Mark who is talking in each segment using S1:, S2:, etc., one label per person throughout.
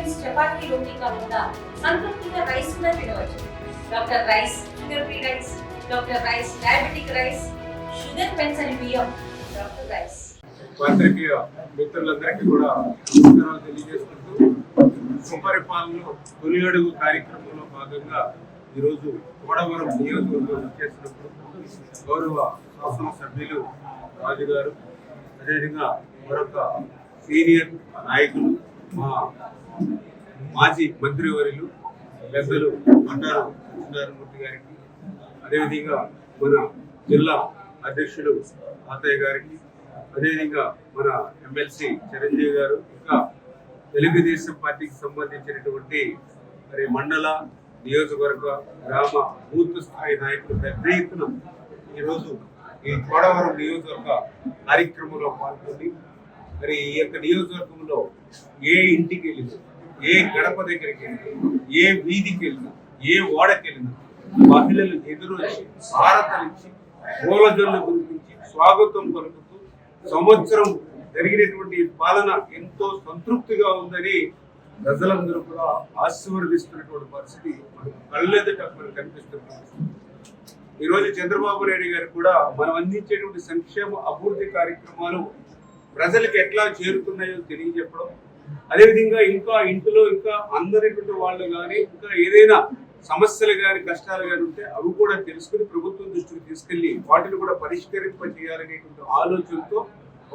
S1: Tiffins chapati రోటీ కాకుండా సంతృప్తిగా rice కూడా తినవచ్చు. Doctor rice sugar free rice, doctor rice diabetic rice, sugar పెన్సని బియ్యం, డాక్టర్ రైస్.
S2: పత్రిక మిత్రులందరికీ కూడా నమస్కారాలు తెలియజేసుకుంటూ సుపరిపాలనలో తొలి అడుగు కార్యక్రమంలో భాగంగా ఈరోజు కోడవరం నియోజకవర్గం చేసినప్పుడు గౌరవ శాసనసభ్యులు రాజు గారు, అదేవిధంగా మరొక సీనియర్ నాయకులు మా మాజీ మంత్రివర్యులు పెద్దలు అంటారు సత్యనారాయణమూర్తి గారికి, అదేవిధంగా మన జిల్లా అధ్యక్షులు తాతయ్య గారికి, అదేవిధంగా మన ఎమ్మెల్సీ చిరంజీవి గారు, ఇంకా తెలుగుదేశం పార్టీకి సంబంధించినటువంటి మరి మండల నియోజకవర్గ గ్రామ బూత్ స్థాయి నాయకులు పెద్ద ఎత్తున ఈరోజు ఈ కోడవరం నియోజకవర్గ కార్యక్రమంలో పాల్గొని మరి ఈ యొక్క నియోజకవర్గంలో ఏ ఇంటికి వెళ్ళినా, ఏ గడప దగ్గరికి వెళ్ళినా, ఏ వీధికి వెళ్ళినా, ఏ ఓడకి వెళ్ళినా మహిళలు ఎదురొచ్చి భారతలిచ్చి పూలజొన్న గురించి స్వాగతం పలుకుతూ సంవత్సరం జరిగినటువంటి పాలన ఎంతో సంతృప్తిగా ఉందని ప్రజలందరూ కూడా ఆశీర్వదిస్తున్నటువంటి పరిస్థితి మనకు కళ్ళెదుట మనకు కనిపిస్తుంది. ఈరోజు చంద్రబాబు నాయుడు గారు కూడా మనం అందించేటువంటి సంక్షేమ అభివృద్ధి కార్యక్రమాలు ప్రజలకు ఎట్లా చేరుతున్నాయో తెలియజెప్పడం, అదేవిధంగా ఇంకా ఇంట్లో ఇంకా అందరిటువంటి వాళ్ళు కానీ ఇంకా ఏదైనా సమస్యలు కానీ కష్టాలు కానీ ఉంటే అవి కూడా తెలుసుకుని ప్రభుత్వం దృష్టికి తీసుకెళ్లి వాటిని కూడా పరిష్కరింపజేయాలనేటువంటి ఆలోచనతో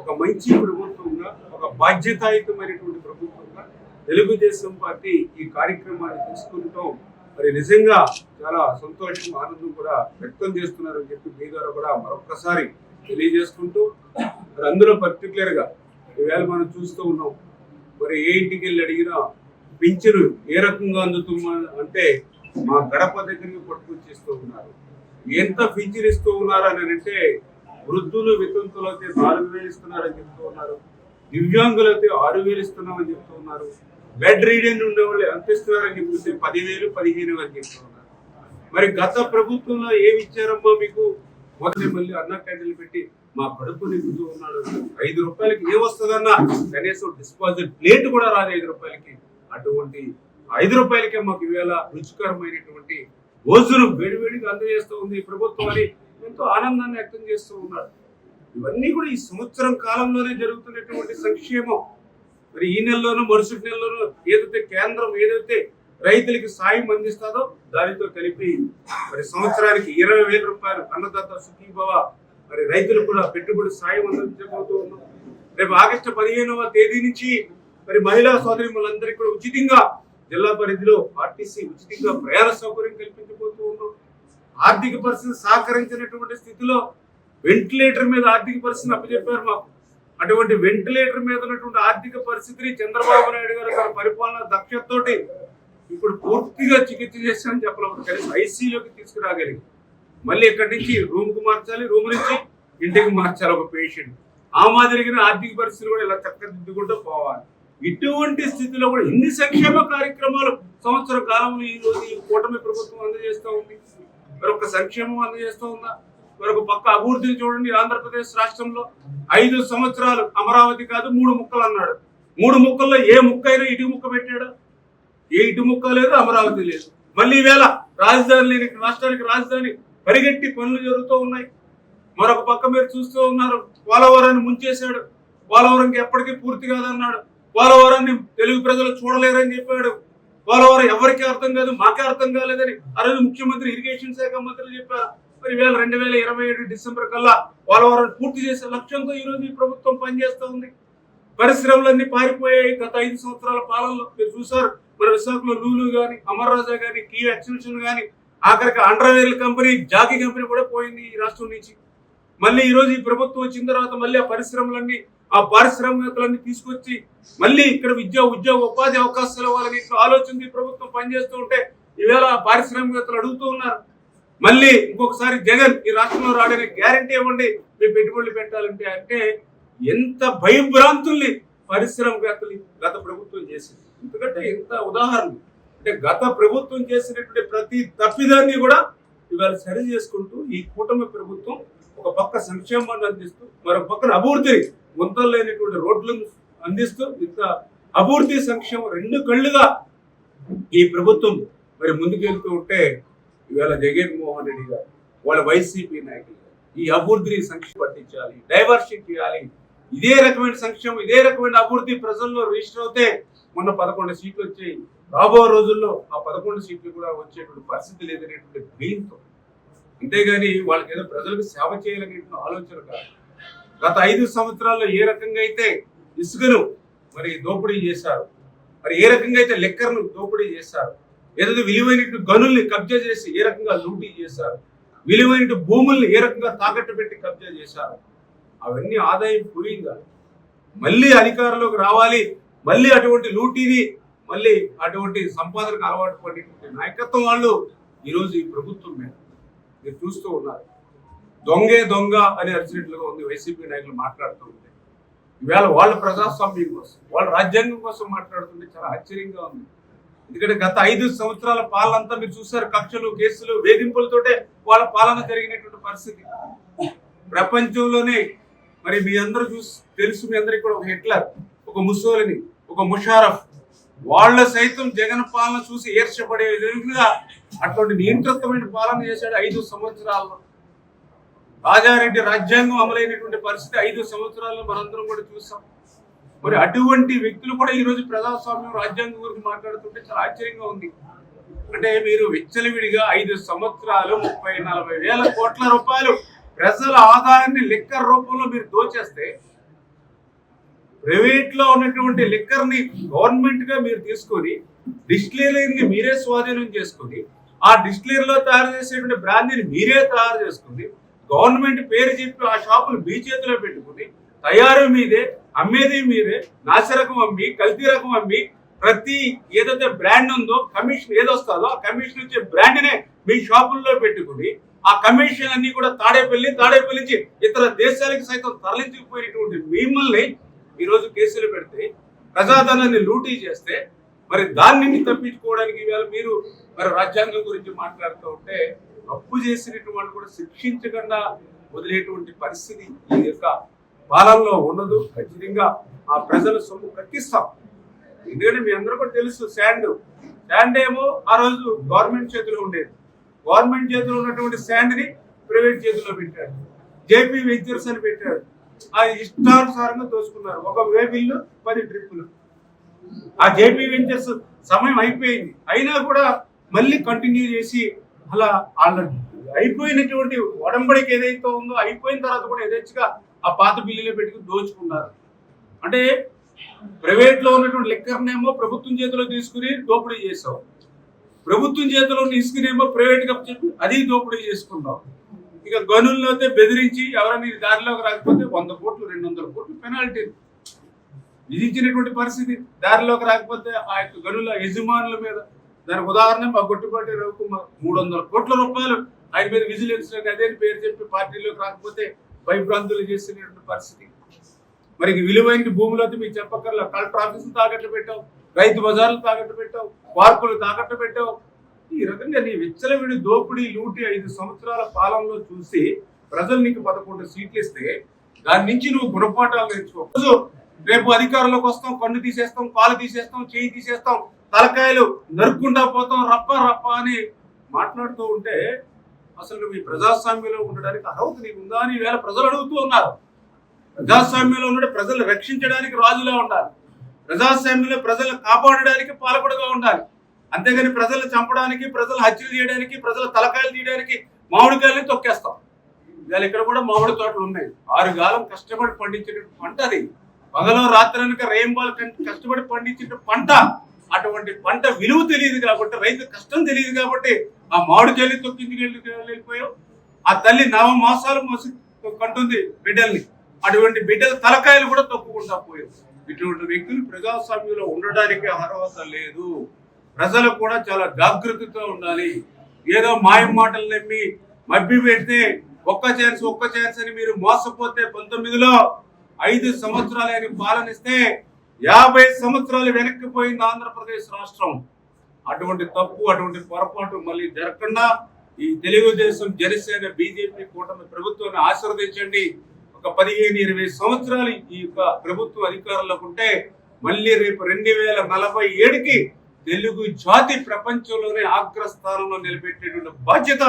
S2: ఒక మంచి ప్రభుత్వంగా, ఒక బాధ్యతాయుతమైనటువంటి ప్రభుత్వంగా తెలుగుదేశం పార్టీ ఈ కార్యక్రమాన్ని తీసుకుంటాం మరి నిజంగా చాలా సంతోషం, ఆనందం కూడా వ్యక్తం చేస్తున్నారని చెప్పి మీ ద్వారా కూడా మరొక్కసారి తెలియజేసుకుంటూ మరి అందులో పర్టికులర్ గా ఈవేళ మనం చూస్తూ ఉన్నాం. మరి ఏ ఇంటికి వెళ్ళి అడిగినా పింఛను ఏ రకంగా అందుతున్నా అంటే మా గడప దగ్గరికి పట్టుకొచ్చేస్తూ ఉన్నారు. ఎంత పింఛన్ ఇస్తూ ఉన్నారు అని అంటే వృద్ధులు వితంతులు అయితే 4,000 ఇస్తున్నారని చెప్తూ ఉన్నారు, దివ్యాంగులు అయితే 6,000 ఇస్తున్నామని చెప్తూ ఉన్నారు, బెడ్ రీడెంట్ ఉండే వాళ్ళు ఎంత ఇస్తున్నారని చెప్తుంటే 10,000, 15,000 అని చెప్తూ ఉన్నారు. మరి గత ప్రభుత్వంలో ఏమి ఇచ్చారమ్మా మీకు? మొదటి మళ్ళీ అన్న క్యాంటీన్లు పెట్టి మా కడుపు నింపుతూ ఉన్నాడు. 5 రూపాయలకి ఏమొస్తుందన్నా కనీసం డిస్పాజిట్ ప్లేట్ కూడా రాదు 5 రూపాయలకి. అటువంటి 5 రూపాయలకే మాకు ఈవేళ రుచికరమైనటువంటి భోజనం వేడివేడిగా అందజేస్తూ ఉంది ఈ ప్రభుత్వం అని ఎంతో ఆనందాన్ని వ్యక్తం చేస్తూ ఉన్నారు. ఇవన్నీ కూడా ఈ సంవత్సరం కాలంలోనే జరుగుతున్నటువంటి సంక్షేమం. మరి ఈ నెలలోనూ మరుసటి నెలలోనూ ఏదైతే కేంద్రం ఏదైతే రైతులకి సాయం అందిస్తుందో దానితో కలిపి మరి సంవత్సరానికి 20,000 రూపాయలు అన్నదాత సుఖీభవ మరి రైతులకు కూడా పెట్టుబడి సాయం అందించబోతూ ఉన్నాం. రేపు ఆగస్టు 15వ తేదీ నుంచి మరి మహిళా సోదరిమణులందరికీ కూడా ఉచితంగా జిల్లా పరిధిలో ఆర్టీసీ ఉచితంగా ప్రయాణ సౌకర్యం కల్పించబోతూ ఉన్నాం. ఆర్థిక పరిస్థితి సహకరించినటువంటి స్థితిలో వెంటిలేటర్ మీద ఆర్థిక పరిస్థితిని అప్పచెప్పారు మాకు. అటువంటి వెంటిలేటర్ మీద ఉన్నటువంటి ఆర్థిక పరిస్థితిని చంద్రబాబు నాయుడు గారు తన పరిపాలన దక్షతతోటి ఇప్పుడు పూర్తిగా చికిత్స చేస్తామని చెప్పలేదు, కనీసం ఐసీలోకి తీసుకురాగలిగి మళ్ళీ ఇక్కడి నుంచి రూమ్ కు మార్చాలి, రూమ్ నుంచి ఇంటికి మార్చాలి ఒక పేషెంట్. ఆ మాదిరిగా ఆర్థిక పరిస్థితులు కూడా ఇలా చక్కదిద్దుకుంటూ పోవాలి. ఇటువంటి స్థితిలో కూడా ఇన్ని సంక్షేమ కార్యక్రమాలు సంవత్సర కాలంలో ఈ రోజు ఈ కూటమి ప్రభుత్వం అందజేస్తూ ఉంది. మరొక సంక్షేమం అందజేస్తూ ఉందా? మరొక పక్క అభివృద్ధిని చూడండి. ఆంధ్రప్రదేశ్ రాష్ట్రంలో 5 సంవత్సరాలు అమరావతి కాదు 3 ముక్కలు అన్నాడు. 3 ముక్కల్లో ఏ ముక్క అయినా ఇటు ముక్క పెట్టాడా? ఏ ఇటు ముక్క లేదు, అమరావతి లేదు. మళ్ళీ ఈవేళ రాజధాని లేని రాష్ట్రానికి రాజధాని పరిగెట్టి పనులు జరుగుతూ ఉన్నాయి. మరొక పక్క మీరు చూస్తూ ఉన్నారు, పోలవరాన్ని ముంచేశాడు. పోలవరంకి ఎప్పటికీ పూర్తి కాదన్నాడు. పోలవరాన్ని తెలుగు ప్రజలు చూడలేరని చెప్పాడు. పోలవరం ఎవరికి అర్థం కాదు, మాకే అర్థం కాలేదని ఆ రోజు ముఖ్యమంత్రి ఇరిగేషన్ శాఖ మంత్రులు చెప్పారు. మరి 2027 డిసెంబర్ కల్లా పోలవరం పూర్తి చేసే లక్ష్యంతో ఈ రోజు ఈ ప్రభుత్వం పనిచేస్తూ ఉంది. పరిశ్రమలన్నీ పారిపోయాయి గత 5 సంవత్సరాల పాలనలో. మీరు చూసారు మన విశాఖలో లూలు కానీ, అమర్ రాజా కానీ, కియా ఎక్స్టెన్షన్ కానీ, ఆఖరికి అండర్వేర్ కంపెనీ, జాకీ కంపెనీ కూడా పోయింది ఈ రాష్ట్రం నుంచి. మళ్ళీ ఈ రోజు ఈ ప్రభుత్వం వచ్చిన తర్వాత మళ్ళీ ఆ పరిశ్రమలన్నీ, ఆ పారిశ్రామికలన్నీ తీసుకొచ్చి మళ్ళీ ఇక్కడ ఉద్యోగ ఉపాధి అవకాశాలు ఇవ్వాలని ఆలోచన ఈ ప్రభుత్వం పనిచేస్తూ ఉంటే ఈవేళ ఆ పారిశ్రామికవేత్తలు అడుగుతూ ఉన్నారు. మళ్ళీ ఇంకొకసారి జగన్ ఈ రాష్ట్రంలో రావడానికి గ్యారంటీ ఇవ్వండి, మేము పెట్టుబడులు పెట్టాలంటే. అంటే ఎంత భయభ్రాంతుల్ని పరిశ్రమవేత్తలు గత ప్రభుత్వం చేసింది. ఎందుకంటే ఇంత ఉదాహరణ అంటే గత ప్రభుత్వం చేసినటువంటి ప్రతి తప్పిదాన్ని కూడా ఇవాళ సరి చేసుకుంటూ ఈ కూటమి ప్రభుత్వం ఒక పక్క సంక్షేమాన్ని అందిస్తూ మరొక పక్కన అభివృద్ధిని గుంతలు లేనటువంటి రోడ్లను అందిస్తూ ఇంత అభివృద్ధి సంక్షేమం రెండు కళ్ళుగా ఈ ప్రభుత్వం మరి ముందుకెళ్తూ ఉంటే ఇవాళ జగన్మోహన్ రెడ్డి గారు వాళ్ళ వైసీపీ నాయకులు ఈ అభివృద్ధిని సంక్షేమం పట్టించాలి, డైవర్షన్ చేయాలి. ఇదే రకమైన సంక్షేమం, ఇదే రకమైన అభివృద్ధి ప్రజల్లో రిజిస్టర్ అవుతే మొన్న 11 సీట్లు వచ్చాయి. రాబో రోజుల్లో ఆ 11 సీట్లు కూడా వచ్చేటువంటి పరిస్థితి లేదనేటువంటి భయంతో, అంతేగాని వాళ్ళకి ఏదో ప్రజలకు సేవ చేయాలనేటువంటి ఆలోచన కాదు. గత 5 సంవత్సరాల్లో ఏ రకంగా అయితే ఇసుకను మరి దోపిడీ చేశారు, మరి ఏ రకంగా అయితే లెక్కర్ను దోపిడీ చేశారు, ఏదైతే విలువైన గనుల్ని కబ్జా చేసి ఏ రకంగా లూటీ చేశారు, విలువైన భూముల్ని ఏ రకంగా తాకట్టు పెట్టి కబ్జా చేశారు, అవన్నీ ఆదాయం పోయిందా? మళ్ళీ అధికారంలోకి రావాలి, మళ్ళీ అటువంటి లూటీని మళ్ళీ అటువంటి సంపాదనకు అలవాటు పడినటువంటి నాయకత్వం వాళ్ళు ఈరోజు ఈ ప్రభుత్వం మీద మీరు చూస్తూ ఉన్నారు. దొంగే దొంగ అని అరిచినట్లుగా ఉంది వైసీపీ నాయకులు మాట్లాడుతూ ఉంటే. ఈవేళ వాళ్ళ ప్రజాస్వామ్యం కోసం, వాళ్ళ రాజ్యాంగం కోసం మాట్లాడుతుంటే చాలా ఆశ్చర్యంగా ఉంది. ఎందుకంటే గత 5 సంవత్సరాల పాలన అంతా మీరు చూసారు, కక్షలు, కేసులు, వేధింపులతోటే వాళ్ళ పాలన జరిగినటువంటి పరిస్థితి. ప్రపంచంలోనే మరి మీ అందరూ తెలుసు, మీ అందరికి కూడా ఒక హిట్లర్, ఒక ముసోలిని, ఒక ముషారఫ్, వాళ్ళ సైతం జగన్ పాలన చూసి ఈర్ష్యపడే విధంగా అటువంటి నియంత్రితమైన పాలన చేశాడు 5 సంవత్సరాల్లో. రాజారెడ్డి రాజ్యాంగం అమలైనటువంటి పరిస్థితి 5 సంవత్సరాల్లో మనందరం కూడా చూసాం. మరి అటువంటి వ్యక్తులు కూడా ఈ రోజు ప్రజాస్వామ్యం, రాజ్యాంగం గురించి మాట్లాడుతుంటే చాలా ఆశ్చర్యంగా ఉంది. అంటే మీరు విచ్చలవిడిగా 5 సంవత్సరాలు 30-40 వేల కోట్ల రూపాయలు ప్రజల ఆదాయాన్ని లిక్కర్ రూపంలో మీరు దోచేస్తే, ప్రైవేట్ లో ఉన్నటువంటి లిక్కర్ ని గవర్నమెంట్ గా మీరు తీసుకొని డిస్టిలరీని మీరే స్వాధీనం చేసుకుని, ఆ డిస్టిలరీలో తయారు చేసేటువంటి బ్రాందీని మీరే తయారు చేసుకుని, గవర్నమెంట్ పేరు చెప్పి ఆ షాపులు మీ చేతిలో పెట్టుకుని, తయారు మీదే, అమ్మేది మీరే, నాసిరకం అమ్మి, కల్తీ రకం అమ్మి, ప్రతి ఏదైతే బ్రాండ్ ఉందో కమిషన్ ఏదొస్తుందో ఆ కమిషన్ వచ్చే బ్రాండ్ నే మీ షాపుల్లో పెట్టుకుని, ఆ కమిషన్ అన్ని కూడా తాడేపల్లి నుంచి ఇతర దేశాలకు సైతం తరలించిపోయినటువంటి మిమ్మల్ని ఈరోజు కేసులు పెడితే, ప్రజాధనాన్ని లూటీ చేస్తే, మరి దాన్ని తప్పించుకోవడానికి ఇవాళ మీరు మరి రాజ్యాంగం గురించి మాట్లాడుతూ ఉంటే, తప్పు చేసినటువంటి వాళ్ళు కూడా శిక్షించకుండా వదిలేటువంటి పరిస్థితి ఈ యొక్క పాలనలో ఉండదు. ఖచ్చితంగా ఆ ప్రజల సొమ్ము కక్కిస్తాం. ఎందుకంటే మీ అందరూ కూడా తెలుసు, శాండ్ ఏమో ఆ రోజు గవర్నమెంట్ చేతిలో ఉండేది. గవర్నమెంట్ చేతిలో ఉన్నటువంటి శాండ్ ని ప్రైవేట్ చేతిలో పెట్టాడు. జేపీ వెంచర్స్ అని పెట్టాడు. ఆ ఇష్టానుసారంగా దోచుకున్నారు. ఒక వే బిల్లు 10 ట్రిప్పులు. ఆ జేపీ వెంచర్స్ సమయం అయిపోయింది, అయినా కూడా మళ్ళీ కంటిన్యూ చేసి అలా అయిపోయినటువంటి ఒడంబడికి ఏదైతే ఉందో అయిపోయిన తర్వాత కూడా యథేచ్ఛగా ఆ పాత బిల్లులో పెట్టుకుని దోచుకున్నారు. అంటే ప్రైవేట్ లో ఉన్నటువంటి లెక్కర్నేమో ప్రభుత్వం చేతిలో తీసుకుని దోపిడీ చేసావు, ప్రభుత్వం చేతిలో ఉన్న ఇసుకనేమో ప్రైవేట్ గా చెప్పి అది దోపిడీ చేసుకున్నావు. ఇక గనుల్లో అయితే బెదిరించి ఎవరైనా దారిలోకి రాకపోతే 100 కోట్లు 200 కోట్లు పెనాల్టీ విధించినటువంటి పరిస్థితి. దారిలోకి రాకపోతే ఆ యొక్క గనుల యజమానుల మీద, దానికి ఉదాహరణ మా గొట్టిపాటి రవికుమార్ 300 కోట్ల రూపాయలు ఆయన మీద విజిలెన్స్ అదే పేరు చెప్పి పార్టీలోకి రాకపోతే భయభ్రాంతులు చేసినటువంటి పరిస్థితి. మరి విలువైన భూములు అయితే మీకు చెప్పక్కర్లా, కలెక్టర్ ఆఫీసులు తాకట్టు పెట్టావు, రైతు బజార్లు తాకట్టు పెట్టావు, పార్కులు తాకట్టు పెట్టావు. ఈ రకంగా నీ విచ్చలవిడి దోపిడీ లూటి 5 సంవత్సరాల పాలనలో చూసి ప్రజలు నీకు 11 సీట్లు ఇస్తే దాని నుంచి నువ్వు గుణపాఠాలు నేర్చుకో. రేపు అధికారంలోకి వస్తాం, కన్ను తీసేస్తాం, కాలు తీసేస్తాం, చేయి తీసేస్తాం, తలకాయలు నరుక్కుండా పోతాం, రప్ప రప్ప అని మాట్లాడుతూ ఉంటే అసలు నువ్వు ఈ ప్రజాస్వామ్యంలో ఉండడానికి అర్హత నీకు ఉందా అని ఈవేళ ప్రజలు అడుగుతూ ఉన్నారు. ప్రజాస్వామ్యంలో ఉండే ప్రజలు రక్షించడానికి రాజులా ఉండాలి, ప్రజాస్వామ్యంలో ప్రజలను కాపాడడానికి పాలకుడుగా ఉండాలి. అంతేగాని ప్రజలు చంపడానికి, ప్రజలు హత్యలు చేయడానికి, ప్రజల తలకాయలు తీయడానికి మామిడికాయలని తొక్కేస్తాం. ఇవాళ ఇక్కడ కూడా మామిడి తోటలు ఉన్నాయి. 6 కాలం కష్టపడి పండించిన పంట అది. పగలో రాత్రి అనక రేంబాల్ కష్టపడి పండించిన పంట. అటువంటి పంట విలువ తెలియదు కాబట్టి, రైతు కష్టం తెలియదు కాబట్టి ఆ మామిడికాయలు వెళ్ళిపోయావు. ఆ తల్లి 9 మాసాలు మోసి కంటుంది బిడ్డల్ని, అటువంటి బిడ్డల తలకాయలు కూడా తొక్కుకుంటా పోయావు. ఇటువంటి వ్యక్తులు ప్రజాస్వామ్యంలో ఉండడానికి అర్హత లేదు. ప్రజలు కూడా చాలా జాగృతితో ఉండాలి. ఏదో మాయం మాటలు నమ్మి మభ్య పెడితే ఒక్క ఛాన్స్ అని మీరు మోసపోతే 19లో 5 సంవత్సరాలు ఆయన పాలనిస్తే 50 సంవత్సరాలు వెనక్కిపోయింది ఆంధ్రప్రదేశ్ రాష్ట్రం. అటువంటి తప్పు, అటువంటి పొరపాటు మళ్ళీ జరగకుండా ఈ తెలుగుదేశం, జనసేన, బీజేపీ కూటమి ప్రభుత్వాన్ని ఆశీర్వదించండి. ఒక 15-20 సంవత్సరాలు ఈ యొక్క ప్రభుత్వం అధికారంలోకి ఉంటే మళ్ళీ రేపు 2047కి తెలుగు జాతి ప్రపంచంలోనే అగ్రస్థానంలో నిలబెట్టేటువంటి బాధ్యత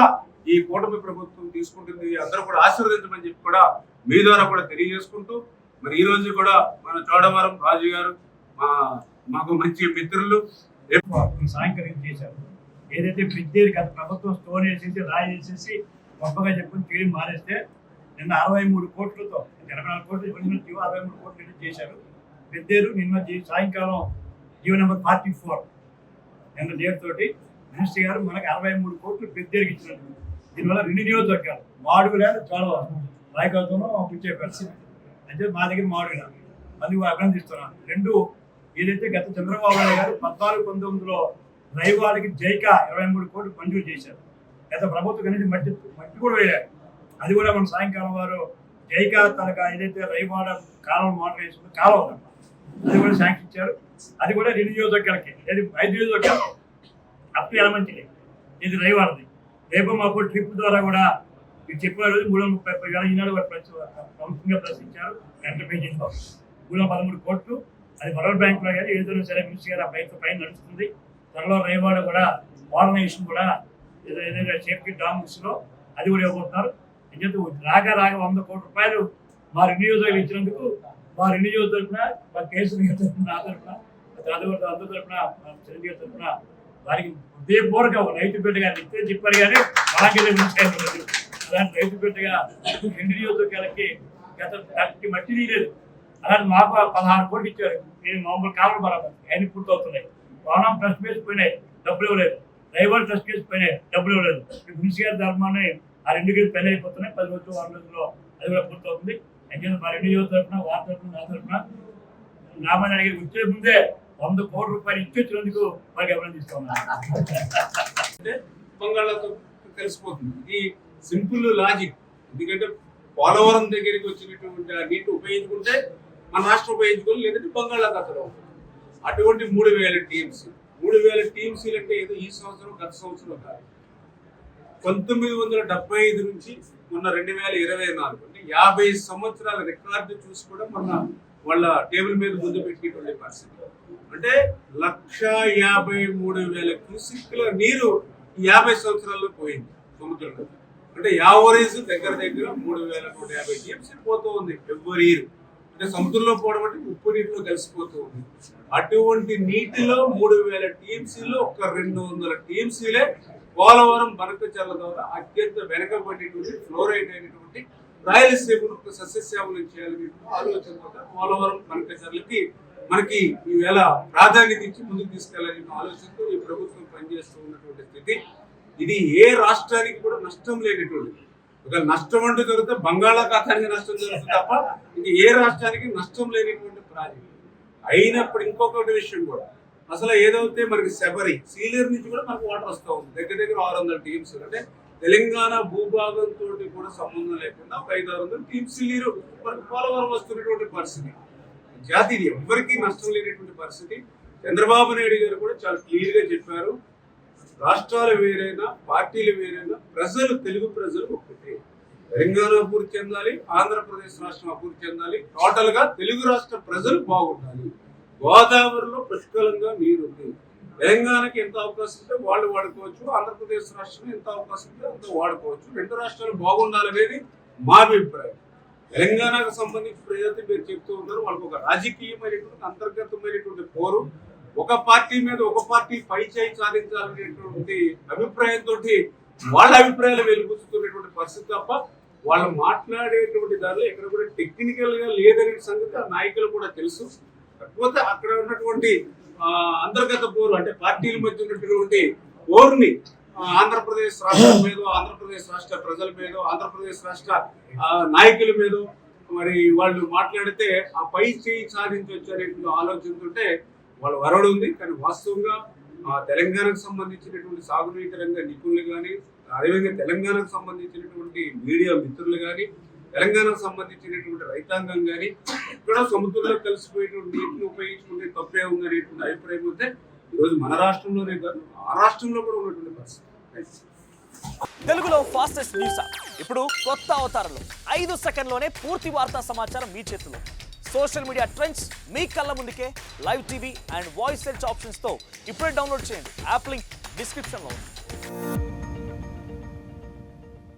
S2: ఈ కూటమి ప్రభుత్వం తీసుకుంటుంది. అందరూ కూడా ఆశీర్వదించమని చెప్పి కూడా మీ ద్వారా కూడా తెలియజేసుకుంటూ, మరి ఈ రోజు కూడా మన చోడవరం రాజు గారు మాకు మంచి మిత్రులు
S3: సాయంకాలం చేశారు. ఏదైతే పెద్దేరు గత ప్రభుత్వం స్టోన్ వేసేసి రాయి వేసేసి గొప్పగా చెప్పుకుని తీయడం మానేస్తే నిన్న 63 కోట్లతో 24 కోట్లు 63 కోట్లు రిలీజ్ చేశారు. పెద్దేరు నిన్న సాయంకాలం జీవో నెంబర్ 44 నిన్న డేట్ తోటి మినిస్టర్ గారు మనకి 63 కోట్లు పెద్దేరుకి ఇచ్చినట్టు. దీనివల్ల 2 నియోజకవర్గాలు మాడుగులేదు చాలా రాయకల్తోనూ పిచ్చేపేట అంటే మా దగ్గర మాడుగుల అది అభినందిస్తున్నాను. 2 ఏదైతే గత చంద్రబాబు నాయుడు గారు 14-19లో రైవాడికి జైకా 23 కోట్లు మంజూరు చేశారు. గత ప్రభుత్వం అనేది మట్టి కూడా వేయాలి. అది కూడా మన సాయంకాలం వారు జైకా తనక ఏదైతే రైవాడ కాలువ మోటార్ వేసుకుంటే కాలువ అది కూడా శాంక్షన్ ఇచ్చారు. అది కూడా 2 నియోజకవర్గాలకి 5 నియోజకవర్గాలు అప్ ఎలమంచిది ఇది రైవాడది. రేపు మాకు ట్రిప్ ద్వారా కూడా మీరు చెప్పిన రోజు 330 ఈనాడు ప్రభుత్వంగా ప్రశ్నించారు. గంట పేజీలో 313 కోట్లు అది వరల్డ్ బ్యాంకులో కానీ ఏదైనా సరే మినిస్టర్ గారు ఆ పైన నడుస్తుంది. త్వరలో రైవాడ కూడా మోడర్నైజేషన్ కూడా ఏదైనా సేఫ్టీ డామ్స్లో అది కూడా ఇవ్వబోతున్నారు. ఎందుకంటే రాగా 100 కోట్ల రూపాయలు మా 2 నియోజకవర్గాలు ఇచ్చినందుకు మా 2 నియోజకవర్గ మా కేసులు తరఫున నా తరఫున అందరి తరఫున చిరంజీవి తరఫున వారికి హృదయపూర్వక రైతు బిడ్డగా నిత్యం చెప్పారు. కానీ అలాగే అలాంటి రైతు బిడ్డగా 2 నియోజకవర్గాలకి గత మట్టి తీయలేదు. అలాంటి మాకు 16 కోట్లు ఇచ్చారు. నేను మామూలు కాలం బరాబర్ ఆయన పూర్తవుతున్నాయి. వాహనం ట్రస్ట్ కేసు పోయినాయి, డబ్బులు ఇవ్వలేదు. రైవల్ ట్రస్ట్ కేసు పోయినాయి, డబ్బులు ఇవ్వలేదు. మినిస్టర్ గారి ధర్మాన్ని ఆ 2 కేసు పెళ్ళి అయిపోతున్నాయి. 10 రోజులు 6 రోజుల్లో అది కూడా పూర్తవుతుంది. అయితే మా 2 నియోజకవర్గ తరఫున వారి తరఫున నా తరఫున రామాయణ గారికి వచ్చే ముందే 100 కోట్ల రూపాయలు ఇచ్చొచ్చినందుకు వారికి అభినందిస్తున్నాను.
S2: అంటే బంగాళాతో కలిసిపోతుంది. ఇది సింపుల్ లాజిక్. ఎందుకంటే పోలవరం దగ్గరికి వచ్చినటువంటి ఆ నీటి ఉపయోగించుకుంటే మన రాష్ట్రం ఉపయోగించుకోవాలి, లేదంటే బంగాళాఖాతంలో అటువంటి 3000 టీమ్స్ 3000 టీమ్సీలు అంటే ఏదో ఈ సంవత్సరం గత సంవత్సరం కాదు. 1975 నుంచి మొన్న 2024 అంటే 50 సంవత్సరాల రికార్డు చూసి కూడా మొన్న వాళ్ళ టేబుల్ మీద ముందు పెట్టేటువంటి పరిస్థితి. అంటే 1,53,000 క్యూసిక్ల నీరు 50 సంవత్సరాల్లో పోయింది సముద్రంలో. అంటే యావరేజ్ దగ్గర 3,150 టీఎంసీ పోతూ ఉంది ఎవ్రీ ఇయర్. అంటే సముద్రంలో పోవడం అంటే ఉప్పు నీటిలో కలిసిపోతూ ఉంది. అటువంటి నీటిలో 3,000 టీఎంసీలో ఒక 200 టీఎంసీలే పోలవరం బనకచెర్ల ద్వారా అత్యంత వెనకబడినటువంటి ఫ్లోరైడ్ అయినటువంటి రాయలసీమను ఒక సస్యశ్యామలం చేయాలని ఆలోచనతో పోలవరం బనకచెర్లకి మనకి ఈవేళ ప్రాధాన్యత ఇచ్చి ముందుకు తీసుకెళ్లాలని ఆలోచనతో ఈ ప్రభుత్వం పనిచేస్తూ ఉన్నటువంటి స్థితి. ఇది ఏ రాష్ట్రానికి కూడా నష్టం లేనటువంటిది. ఒక నష్టం అంటూ జరిగితే బంగాళాఖాతానికి నష్టం జరుగుతుంది తప్ప ఇది ఏ రాష్ట్రానికి నష్టం లేనటువంటి ప్రాజెక్ట్ అయినప్పుడు. ఇంకొకటి విషయం కూడా అసలు ఏదైతే మనకి శబరి సీలేరు నుంచి కూడా మనకు వాటర్ వస్తూ ఉంది. దగ్గర 600 టీమ్స్. అంటే తెలంగాణ భూభాగంతో కూడా సంబంధం లేకుండా 500-600 టీమ్స్ నీరు మనకు పోలవరం వస్తున్నటువంటి పరిస్థితి. జాతీయ ఎవరికి నష్టం లేనటువంటి పరిస్థితి. చంద్రబాబు నాయుడు గారు కూడా చాలా క్లియర్ గా చెప్పారు, రాష్ట్రాలు వేరైనా పార్టీలు వేరైనా ప్రజలు తెలుగు ప్రజలు ఒక్కటే. తెలంగాణ అభివృద్ధి చెందాలి, ఆంధ్రప్రదేశ్ రాష్ట్రం అభివృద్ధి చెందాలి, టోటల్ గా తెలుగు రాష్ట్ర ప్రజలు బాగుండాలి. గోదావరిలో పుష్కలంగా నీరు ఉంది. తెలంగాణకి ఎంత అవకాశం ఉంటే వాళ్ళు వాడుకోవచ్చు, ఆంధ్రప్రదేశ్ రాష్ట్రం ఎంత అవకాశం ఉంటే అంత వాడుకోవచ్చు. 2 రాష్ట్రాలు బాగుండాలనేది మా అభిప్రాయం. తెలంగాణకు సంబంధించి ప్రజలతో మీరు చెప్తూ ఉన్నారు, వాళ్ళకి ఒక రాజకీయమైనటువంటి అంతర్గతమైనటువంటి పోరు, ఒక పార్టీ మీద ఒక పార్టీ పై చేయి సాధించాలనేటువంటి అభిప్రాయంతో వాళ్ళ అభిప్రాయాలు వెలుగుతున్నటువంటి పరిస్థితి తప్ప వాళ్ళు మాట్లాడేటువంటి దానిలో ఎక్కడ కూడా టెక్నికల్ గా లేదనే సంగతి ఆ నాయకులు కూడా తెలుసు. కాకపోతే అక్కడ ఉన్నటువంటి అంతర్గత పోరు అంటే పార్టీల మధ్య ఉన్నటువంటి పోరుని ఆంధ్రప్రదేశ్ రాష్ట్రం మీద, ఆంధ్రప్రదేశ్ రాష్ట్ర ప్రజల మీద, ఆంధ్రప్రదేశ్ రాష్ట్ర నాయకుల మీద మరి వాళ్ళు మాట్లాడితే ఆ పై చేయి సాధించవచ్చు అనేటువంటి ఆలోచనతోటే వాళ్ళ వరడు ఉంది. కానీ వాస్తవంగా తెలంగాణకు సంబంధించినటువంటి సాగునీటి రంగ నిపుణులు కానీ, అదేవిధంగా తెలంగాణకు సంబంధించినటువంటి మీడియా మిత్రులు కానీ, తెలంగాణకు సంబంధించినటువంటి రైతాంగం కానీ ఇక్కడ సముద్రంలో కలిసిపోయేటువంటి నీటిని ఉపయోగించుకుంటే తప్పే ఉందనేటువంటి అభిప్రాయం అయితే ఈరోజు మన రాష్ట్రంలోనే కాదు ఆ రాష్ట్రంలో కూడా ఉన్నటువంటి పరిస్థితి.
S4: తెలుగులో ఫాస్టెస్ట్ న్యూస్ ఇప్పుడు కొత్త అవతారంలో 5 సెకండ్లోనే పూర్తి వార్తా సమాచారం మీ చేతిలో. సోషల్ మీడియా ట్రెండ్స్ మీ కళ్ళ ముందుకే live TV and voice search ఆప్షన్స్తో ఇప్పుడే డౌన్లోడ్ చేయండి. యాప్ లింక్ డిస్క్రిప్షన్లో ఉంది.